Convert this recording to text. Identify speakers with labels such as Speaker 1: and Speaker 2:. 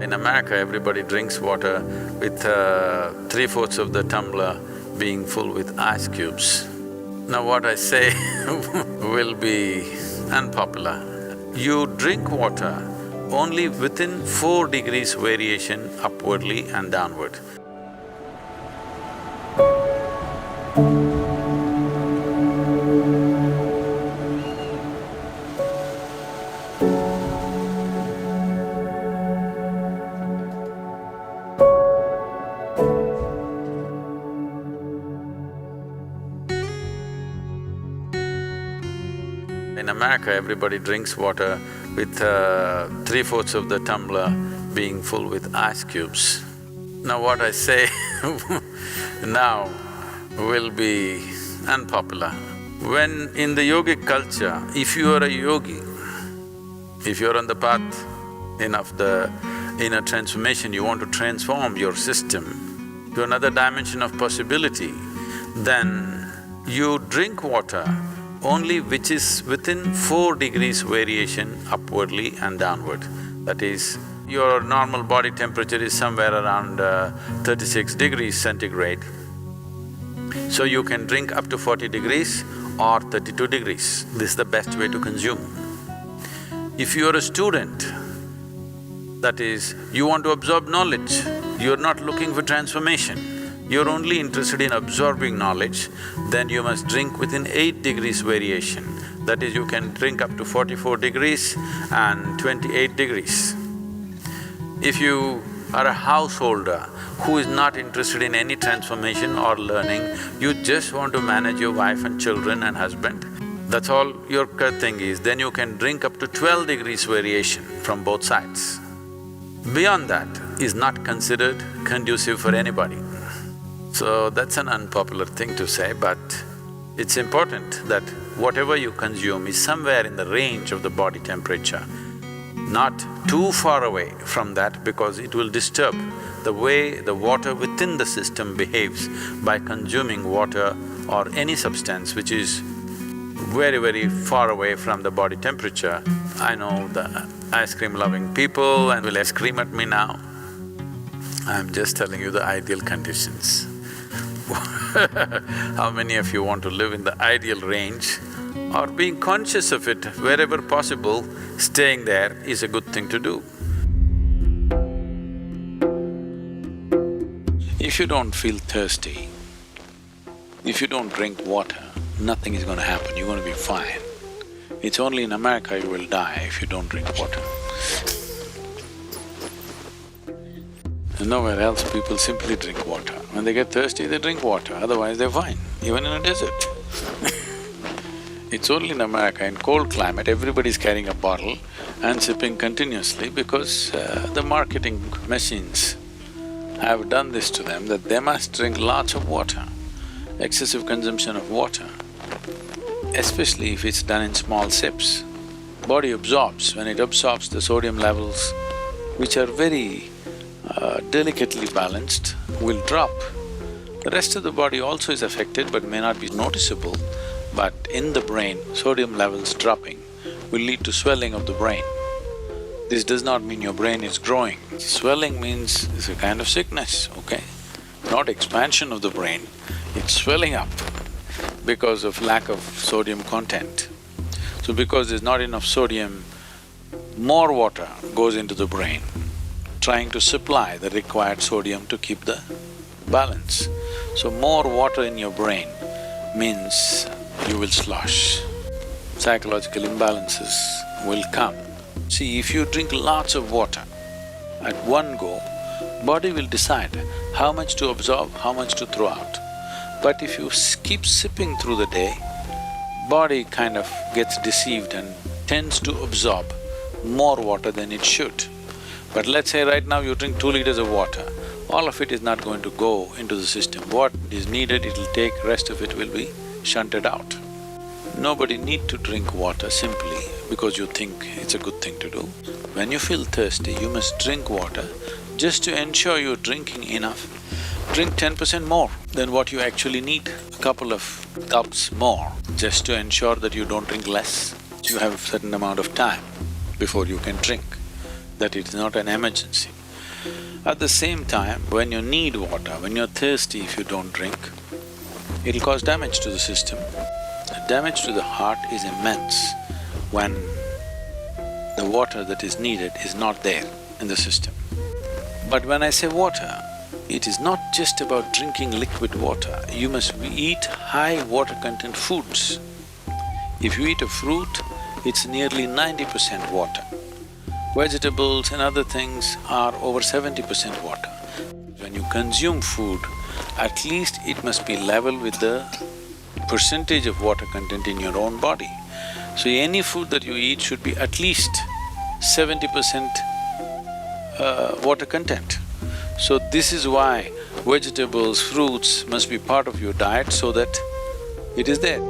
Speaker 1: In America, everybody drinks water with 3/4 of the tumbler being full with ice cubes. Now what I say will be unpopular. You drink water only within 4 degrees variation upwardly and downward. In America, everybody drinks water with 3/4 of the tumbler being full with ice cubes. Now what I say now will be unpopular. When in the yogic culture, if you are a yogi, if you're on the path of the inner transformation, you want to transform your system to another dimension of possibility, then you drink water only which is within 4 degrees variation upwardly and downward. That is, your normal body temperature is somewhere around 36 degrees centigrade. So you can drink up to 40 degrees or 32 degrees. This is the best way to consume. If you're a student, that is, you want to absorb knowledge, you're not looking for transformation, you're only interested in absorbing knowledge, then you must drink within 8 degrees variation. That is, you can drink up to 44 degrees and 28 degrees. If you are a householder who is not interested in any transformation or learning, you just want to manage your wife and children and husband, that's all your thing is, then you can drink up to 12 degrees variation from both sides. Beyond that is not considered conducive for anybody. So that's an unpopular thing to say, but it's important that whatever you consume is somewhere in the range of the body temperature, not too far away from that, because it will disturb the way the water within the system behaves by consuming water or any substance which is very, very far away from the body temperature. I know the ice cream loving people and will scream at me now. I'm just telling you the ideal conditions. How many of you want to live in the ideal range or being conscious of it wherever possible, staying there is a good thing to do. If you don't feel thirsty, if you don't drink water, nothing is going to happen, you're going to be fine. It's only in America you will die if you don't drink water. And nowhere else people simply drink water. When they get thirsty, they drink water, otherwise they're fine, even in a desert. It's only in America, in cold climate, everybody's carrying a bottle and sipping continuously because the marketing machines have done this to them that they must drink lots of water. Excessive consumption of water, especially if it's done in small sips, body absorbs. When it absorbs, the sodium levels, which are very delicately balanced, will drop. The rest of the body also is affected but may not be noticeable, but in the brain, sodium levels dropping will lead to swelling of the brain. This does not mean your brain is growing. Swelling means it's a kind of sickness, okay? Not expansion of the brain, it's swelling up because of lack of sodium content. So because there's not enough sodium, more water goes into the brain, trying to supply the required sodium to keep the balance. So more water in your brain means you will slosh. Psychological imbalances will come. See, if you drink lots of water at one go, body will decide how much to absorb, how much to throw out. But if you keep sipping through the day, body kind of gets deceived and tends to absorb more water than it should. But let's say right now you drink 2 liters of water, all of it is not going to go into the system. What is needed, it'll take, rest of it will be shunted out. Nobody need to drink water simply because you think it's a good thing to do. When you feel thirsty, you must drink water just to ensure you're drinking enough. Drink 10% more than what you actually need, a couple of cups more, just to ensure that you don't drink less. You have a certain amount of time before you can drink, that it's not an emergency. At the same time, when you need water, when you're thirsty, if you don't drink, it'll cause damage to the system. The damage to the heart is immense when the water that is needed is not there in the system. But when I say water, it is not just about drinking liquid water, you must eat high water content foods. If you eat a fruit, it's nearly 90% water. Vegetables and other things are over 70% water. When you consume food, at least it must be level with the percentage of water content in your own body. So any food that you eat should be at least 70% water content. So this is why vegetables, fruits must be part of your diet so that it is there.